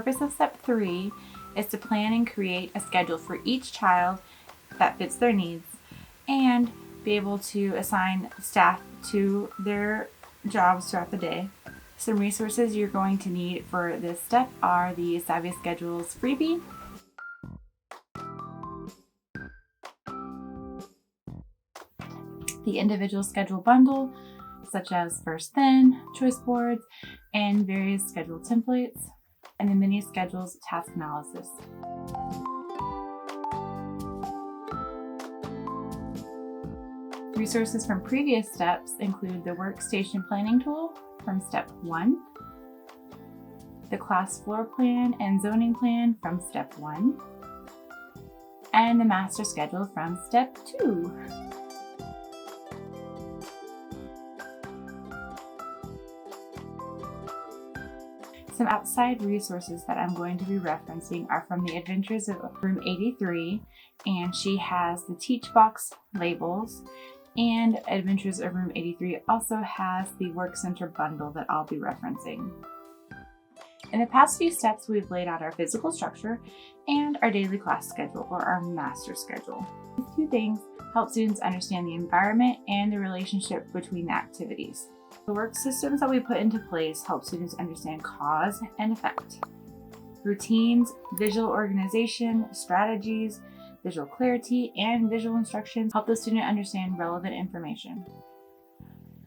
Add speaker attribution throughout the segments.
Speaker 1: purpose of step 3 is to plan and create a schedule for each child that fits their needs and be able to assign staff to their jobs throughout the day. Some resources you're going to need for this step are the Savvy Schedules Freebie, the individual schedule bundle, such as First Then, choice boards, and various schedule templates, and the mini schedules task analysis. Resources from previous steps include the workstation planning tool from step 1, the class floor plan and zoning plan from step 1, and the master schedule from step 2. Some outside resources that I'm going to be referencing are from the Adventures of Room 83, and she has the Teach Box labels, and Adventures of Room 83 also has the Work Center bundle that I'll be referencing. In the past few steps, we've laid out our physical structure and our daily class schedule, or our master schedule. These two things help students understand the environment and the relationship between the activities. The work systems that we put into place help students understand cause and effect. Routines, visual organization, strategies, visual clarity, and visual instructions help the student understand relevant information.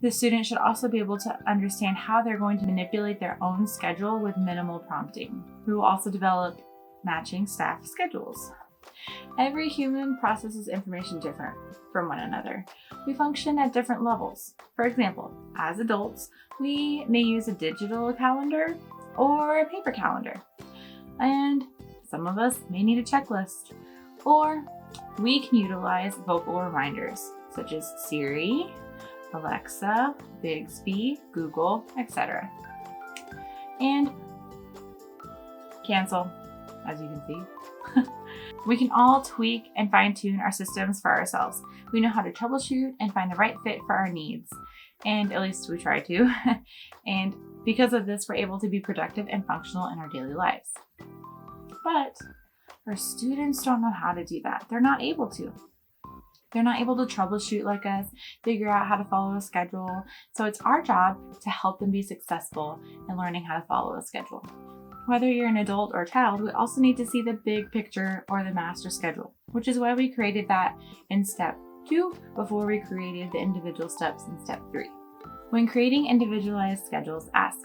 Speaker 1: The student should also be able to understand how they're going to manipulate their own schedule with minimal prompting. We will also develop matching staff schedules. Every human processes information different from one another. We function at different levels. For example, as adults, we may use a digital calendar or a paper calendar. And some of us may need a checklist. Or we can utilize vocal reminders such as Siri, Alexa, Bixby, Google, etc. And cancel, as you can see. We can all tweak and fine-tune our systems for ourselves. We know how to troubleshoot and find the right fit for our needs, and at least we try to. And because of this, we're able to be productive and functional in our daily lives. But our students don't know how to do that. They're not able to. They're not able to troubleshoot like us, figure out how to follow a schedule. So it's our job to help them be successful in learning how to follow a schedule. Whether you're an adult or a child, we also need to see the big picture or the master schedule, which is why we created that in step 2 before we created the individual steps in step 3. When creating individualized schedules, ask,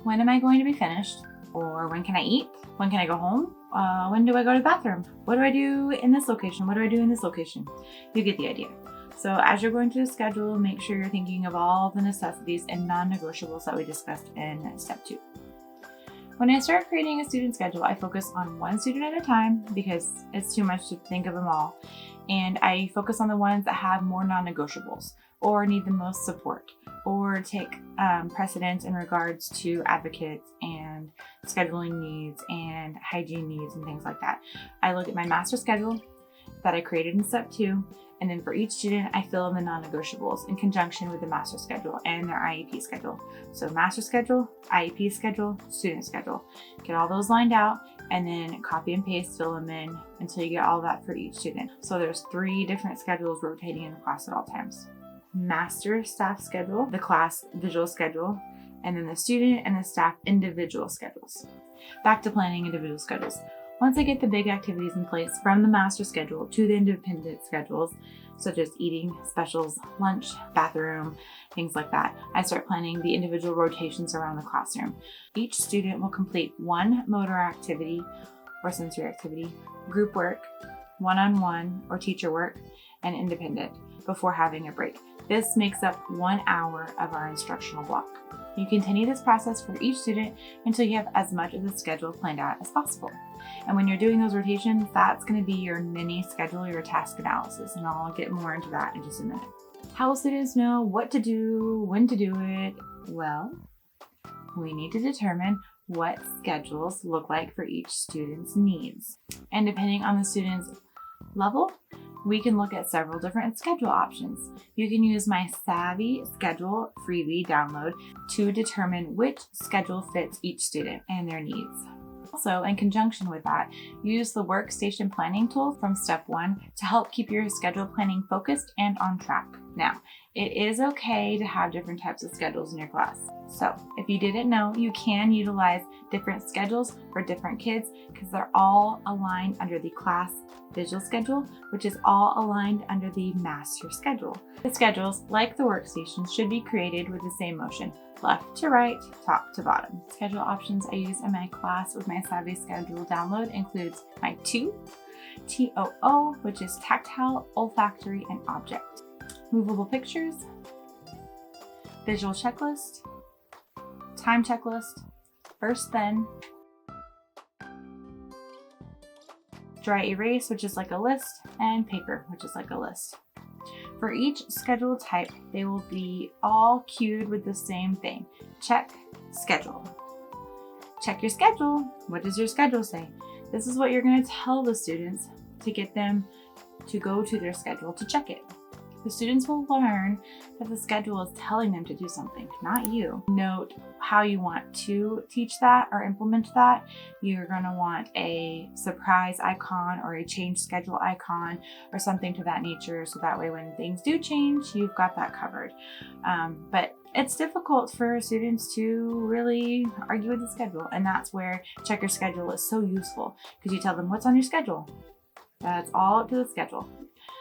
Speaker 1: when am I going to be finished? Or when can I eat? When can I go home? When do I go to the bathroom? What do I do in this location? What do I do in this location? You get the idea. So as you're going through the schedule, make sure you're thinking of all the necessities and non-negotiables that we discussed in step 2. When I start creating a student schedule, I focus on one student at a time because it's too much to think of them all. And I focus on the ones that have more non-negotiables or need the most support or take precedence in regards to advocates and scheduling needs and hygiene needs and things like that. I look at my master schedule that I created in step 2, and then for each student, I fill in the non-negotiables in conjunction with the master schedule and their IEP schedule. So master schedule, IEP schedule, student schedule. Get all those lined out and then copy and paste, fill them in until you get all that for each student. So there's 3 different schedules rotating in the class at all times. Master staff schedule, the class visual schedule, and then the student and the staff individual schedules. Back to planning individual schedules. Once I get the big activities in place from the master schedule to the independent schedules, such as eating, specials, lunch, bathroom, things like that, I start planning the individual rotations around the classroom. Each student will complete one motor activity or sensory activity, group work, one-on-one or teacher work, and independent before having a break. This makes up 1 hour of our instructional block. You continue this process for each student until you have as much of the schedule planned out as possible. And when you're doing those rotations, that's going to be your mini schedule, your task analysis, and I'll get more into that in just a minute. How will students know what to do, when to do it? Well, we need to determine what schedules look like for each student's needs. And depending on the student's level, we can look at several different schedule options. You can use my Savvy Schedule freebie download to determine which schedule fits each student and their needs. Also, in conjunction with that, use the workstation planning tool from step 1 to help keep your schedule planning focused and on track. Now, it is okay to have different types of schedules in your class. So if you didn't know, you can utilize different schedules for different kids because they're all aligned under the class visual schedule, which is all aligned under the master schedule. The schedules, like the workstations, should be created with the same motion, left to right, top to bottom. Schedule options I use in my class with my Savvy Schedule download includes my TOO, TOO, which is tactile, olfactory, and object. Movable pictures, visual checklist, time checklist, first then, dry erase, which is like a list, and paper, which is like a list. For each schedule type, they will be all cued with the same thing. Check schedule. Check your schedule. What does your schedule say? This is what you're going to tell the students to get them to go to their schedule to check it. The students will learn that the schedule is telling them to do something, not you. Note how you want to teach that or implement that. You're going to want a surprise icon or a change schedule icon or something to that nature, so that way when things do change, you've got that covered. But it's difficult for students to really argue with the schedule, and that's where check your schedule is so useful, because you tell them what's on your schedule. That's all up to the schedule.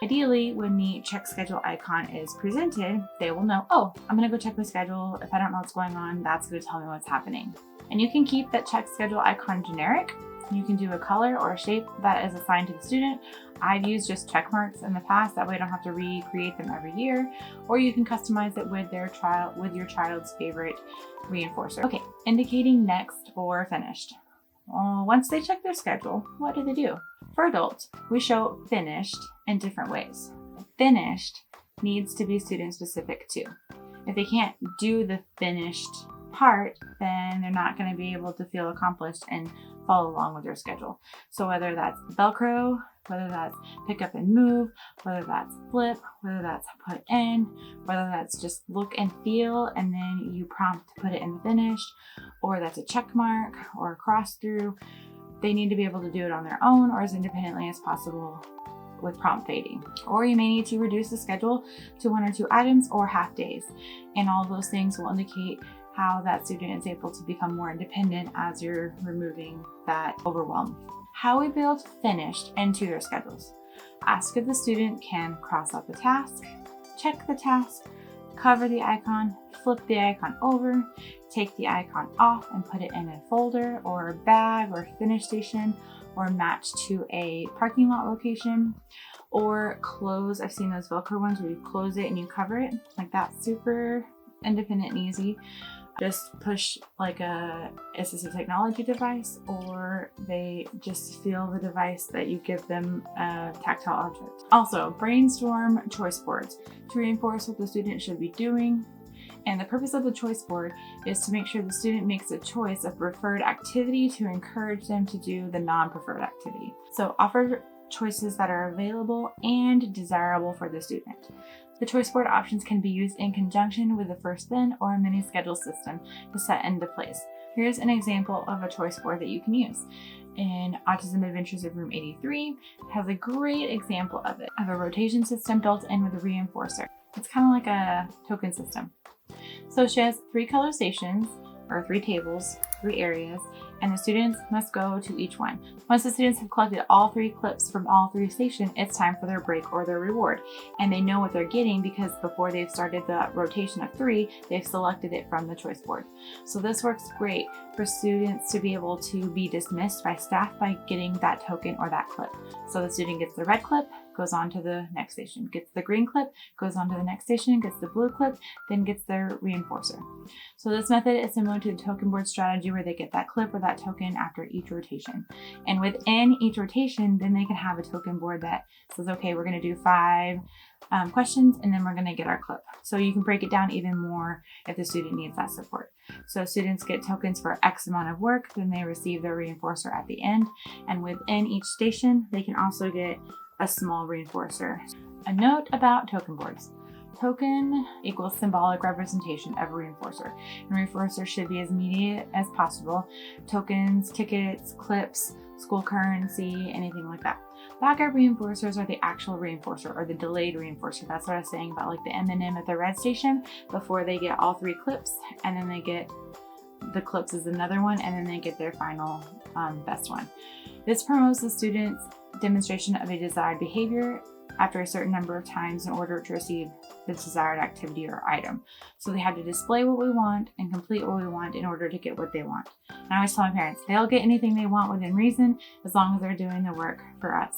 Speaker 1: Ideally, when the check schedule icon is presented, they will know, oh, I'm gonna go check my schedule. If I don't know what's going on, that's gonna tell me what's happening. And you can keep that check schedule icon generic. You can do a color or a shape that is assigned to the student. I've used just check marks in the past, that way I don't have to recreate them every year. Or you can customize it with your child's favorite reinforcer. Okay, indicating next or finished. Once they check their schedule, what do? For adults, we show finished in different ways. Finished needs to be student specific too. If they can't do the finished part, then they're not going to be able to feel accomplished and follow along with their schedule. So whether that's Velcro, whether that's pick up and move, whether that's flip, whether that's put in, whether that's just look and feel and then you prompt to put it in the finished, or that's a check mark or a cross through, they need to be able to do it on their own or as independently as possible with prompt fading. Or you may need to reduce the schedule to 1 or 2 items or half days. And all of those things will indicate how that student is able to become more independent as you're removing that overwhelm. How we build finished into their schedules. Ask if the student can cross out the task, check the task, cover the icon, flip the icon over, take the icon off and put it in a folder or a bag or finish station, or match to a parking lot location, or close. I've seen those Velcro ones where you close it and you cover it. Like that's super independent and easy. Just push like a assistive technology device, or they just feel the device that you give them a tactile object. Also, brainstorm choice boards to reinforce what the student should be doing. And the purpose of the choice board is to make sure the student makes a choice of preferred activity to encourage them to do the non-preferred activity. So offer choices that are available and desirable for the student. The choice board options can be used in conjunction with a first then or a mini schedule system to set into place. Here's an example of a choice board that you can use. In Autism Adventures of Room 83 has a great example of it, of a rotation system built in with a reinforcer. It's kind of like a token system. So she has 3 color stations, or 3 tables, 3 areas, and the students must go to each one. Once the students have collected all 3 clips from all 3 stations, it's time for their break or their reward. And they know what they're getting because before they've started the rotation of 3, they've selected it from the choice board. So this works great for students to be able to be dismissed by staff by getting that token or that clip. So the student gets the red clip, goes on to the next station, gets the green clip, goes on to the next station, gets the blue clip, then gets their reinforcer. So this method is similar to the token board strategy where they get that clip or that token after each rotation. And within each rotation, then they can have a token board that says, okay, we're going to do 5 questions and then we're going to get our clip. So you can break it down even more if the student needs that support. So students get tokens for X amount of work, then they receive their reinforcer at the end. And within each station, they can also get a small reinforcer. A note about token boards. Token equals symbolic representation of a reinforcer. And reinforcers should be as immediate as possible. Tokens, tickets, clips, school currency, anything like that. Backup reinforcers are the actual reinforcer or the delayed reinforcer. That's what I was saying about like the M&M at the red station before they get all 3 clips, and then they get the clips is another one, and then they get their final best one. This promotes the student's demonstration of a desired behavior after a certain number of times in order to receive the desired activity or item. So they have to display what we want and complete what we want in order to get what they want. And I always tell my parents, they'll get anything they want within reason as long as they're doing the work for us.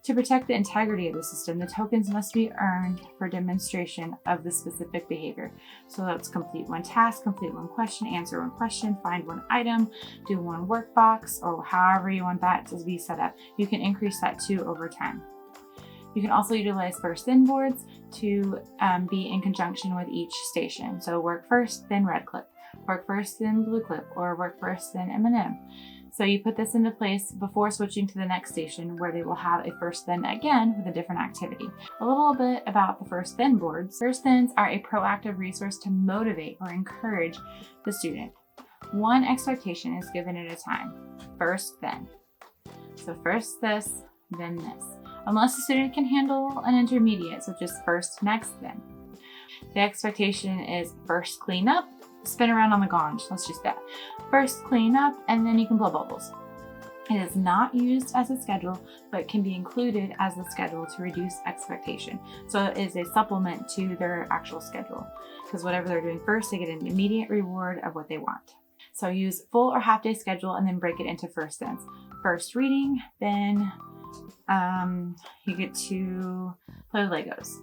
Speaker 1: To protect the integrity of the system, the tokens must be earned for demonstration of the specific behavior. So that's complete 1 task, complete 1 question, answer 1 question, find 1 item, do 1 work box, or however you want that to be set up. You can increase that too over time. You can also utilize first then boards to be in conjunction with each station. So work first, then red clip, work first, then blue clip, or work first, then M&M. So you put this into place before switching to the next station where they will have a first then again with a different activity. A little bit about the first then boards. First thens are a proactive resource to motivate or encourage the student. 1 expectation is given at a time. First then. So first this, then this. Unless the student can handle an intermediate, such as first, next, then. The expectation is first clean up, spin around on the gong. Let's just that. First clean up, and then you can blow bubbles. It is not used as a schedule, but can be included as a schedule to reduce expectation. So it is a supplement to their actual schedule, because whatever they're doing first, they get an immediate reward of what they want. So use full or half day schedule and then break it into first thens. First reading, then you get to play with Legos.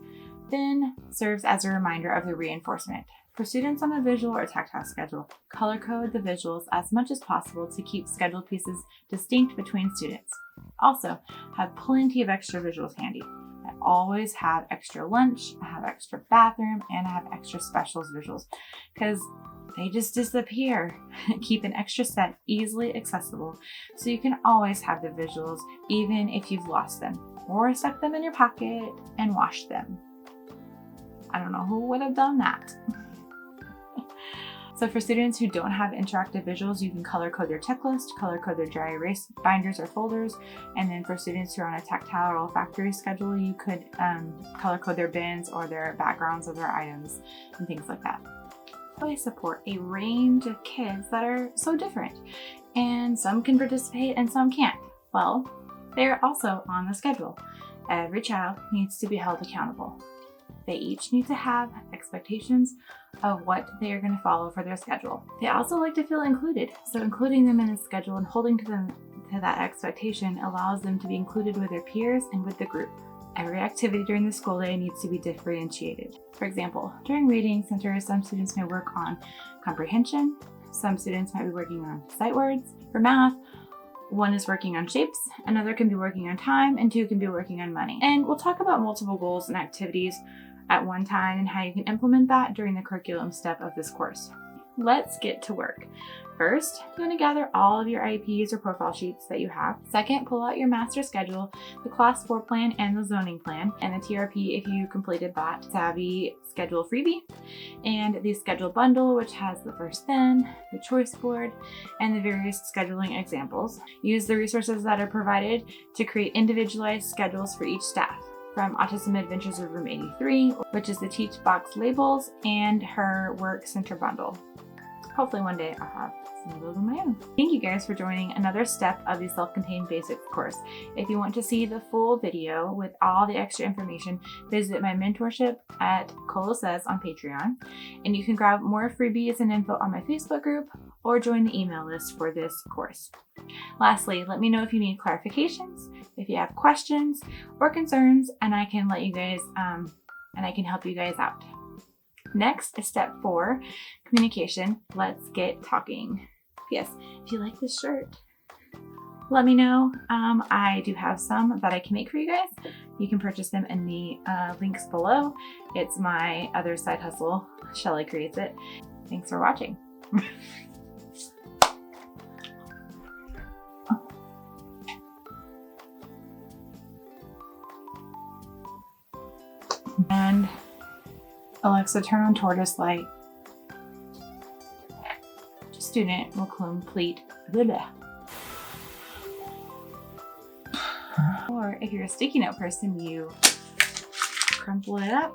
Speaker 1: Then serves as a reminder of the reinforcement. For students on a visual or tactile schedule, color code the visuals as much as possible to keep schedule pieces distinct between students. Also, have plenty of extra visuals handy. I always have extra lunch, I have extra bathroom, and I have extra specials visuals because they just disappear. Keep an extra set easily accessible so you can always have the visuals even if you've lost them, or stuck them in your pocket and washed them. I don't know who would have done that. So for students who don't have interactive visuals, you can color code their checklist, color code their dry erase binders or folders. And then for students who are on a tactile or olfactory schedule, you could color code their bins or their backgrounds of their items and things like that. I support a range of kids that are so different, and some can participate and some can't. Well, they're also on the schedule. Every child needs to be held accountable. They each need to have expectations of what they are going to follow for their schedule. They also like to feel included, so including them in the schedule and holding to them to that expectation allows them to be included with their peers and with the group. Every activity during the school day needs to be differentiated. For example, during reading centers, some students may work on comprehension, some students might be working on sight words. For math, 1 is working on shapes, another can be working on time, and 2 can be working on money. And we'll talk about multiple goals and activities at one time and how you can implement that during the curriculum step of this course. Let's get to work. First, you're going to gather all of your IEPs or profile sheets that you have. Second, pull out your master schedule, the class 4 plan and the zoning plan, and the TRP if you completed that. Savvy schedule freebie, and the schedule bundle, which has the first then, the choice board, and the various scheduling examples. Use the resources that are provided to create individualized schedules for each staff. From Autism Adventures of Room 83, which is the Teach Box labels, and her Work Center bundle. Hopefully one day I'll have some of those on my own. Thank you guys for joining another step of the Self-Contained Basics course. If you want to see the full video with all the extra information, visit my mentorship at Colo Says on Patreon, and you can grab more freebies and info on my Facebook group or join the email list for this course. Lastly, let me know if you need clarifications, if you have questions or concerns, and I can let you guys and I can help you guys out. Next is step 4, communication. Let's get talking. Yes, if you like this shirt, let me know. I do have some that I can make for you guys. You can purchase them in the links below. It's my other side hustle. Shelly creates it. Thanks for watching. And Alexa, turn on tortoise light. Student will complete blah, blah. Or if you're a sticky note person, you crumple it up.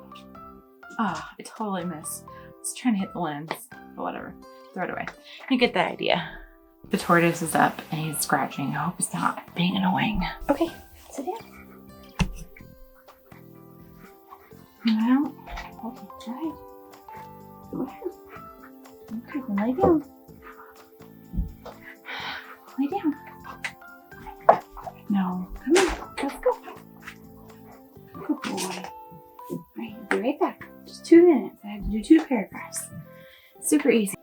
Speaker 1: Ah, I totally missed. I was trying to hit the lens, but whatever. Throw it away. You get the idea. The tortoise is up and he's scratching. I hope he's not being annoying. Okay, sit down. Well, okay, all right. Go ahead. Okay, then lay down. Lay down. No, come on, let's go. Good boy. All right, I'll be right back. Just 2 minutes. I have to do 2 paragraphs. Super easy.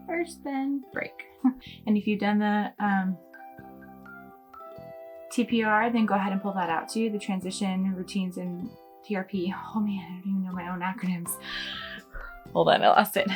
Speaker 1: First, then break. And if you've done the TPR, then go ahead and pull that out too. The transition, routines, and TRP. Oh man, I don't even know my own acronyms. Hold on, I lost it.